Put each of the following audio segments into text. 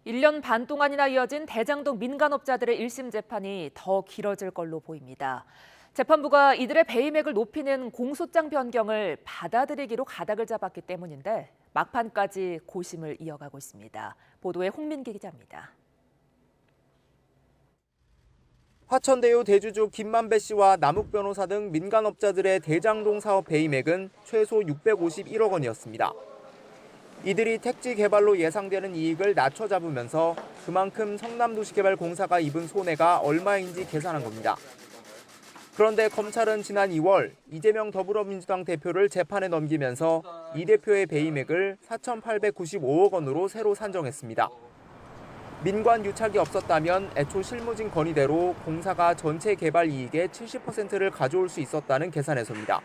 1년 반 동안이나 이어진 대장동 민간업자들의 1심 재판이 더 길어질 걸로 보입니다. 재판부가 이들의 배임액을 높이는 공소장 변경을 받아들이기로 가닥을 잡았기 때문인데 막판까지 고심을 이어가고 있습니다. 보도에 홍민기 기자입니다. 화천대유 대주주 김만배 씨와 남욱 변호사 등 민간업자들의 대장동 사업 배임액은 최소 651억 원이었습니다. 이들이 택지 개발로 예상되는 이익을 낮춰 잡으면서 그만큼 성남도시개발공사가 입은 손해가 얼마인지 계산한 겁니다. 그런데 검찰은 지난 2월 이재명 더불어민주당 대표를 재판에 넘기면서 이 대표의 배임액을 4,895억 원으로 새로 산정했습니다. 민관 유착이 없었다면 애초 실무진 건의대로 공사가 전체 개발 이익의 70%를 가져올 수 있었다는 계산에서입니다.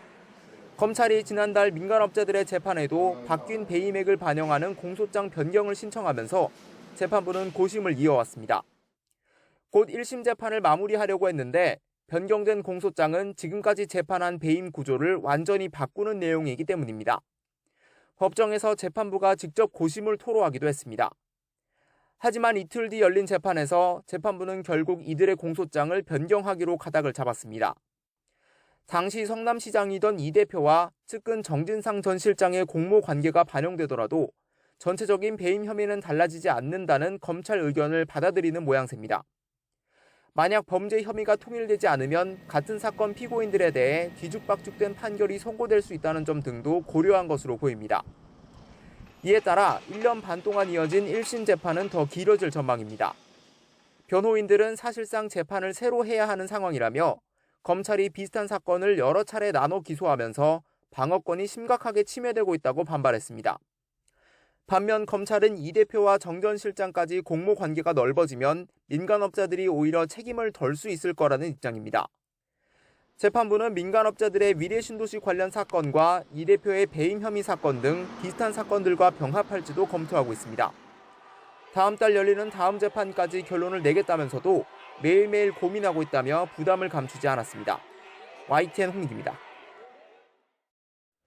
검찰이 지난달 민간업자들의 재판에도 바뀐 배임액을 반영하는 공소장 변경을 신청하면서 재판부는 고심을 이어왔습니다. 곧 1심 재판을 마무리하려고 했는데 변경된 공소장은 지금까지 재판한 배임 구조를 완전히 바꾸는 내용이기 때문입니다. 법정에서 재판부가 직접 고심을 토로하기도 했습니다. 하지만 이틀 뒤 열린 재판에서 재판부는 결국 이들의 공소장을 변경하기로 가닥을 잡았습니다. 당시 성남시장이던 이 대표와 측근 정진상 전 실장의 공모 관계가 반영되더라도 전체적인 배임 혐의는 달라지지 않는다는 검찰 의견을 받아들이는 모양새입니다. 만약 범죄 혐의가 통일되지 않으면 같은 사건 피고인들에 대해 뒤죽박죽된 판결이 선고될 수 있다는 점 등도 고려한 것으로 보입니다. 이에 따라 1년 반 동안 이어진 1심 재판은 더 길어질 전망입니다. 변호인들은 사실상 재판을 새로 해야 하는 상황이라며 검찰이 비슷한 사건을 여러 차례 나눠 기소하면서 방어권이 심각하게 침해되고 있다고 반발했습니다. 반면 검찰은 이 대표와 정 전 실장까지 공모 관계가 넓어지면 민간업자들이 오히려 책임을 덜 수 있을 거라는 입장입니다. 재판부는 민간업자들의 미래신도시 관련 사건과 이 대표의 배임 혐의 사건 등 비슷한 사건들과 병합할지도 검토하고 있습니다. 다음 달 열리는 다음 재판까지 결론을 내겠다면서도 매일매일 고민하고 있다며 부담을 감추지 않았습니다. YTN 홍민기입니다.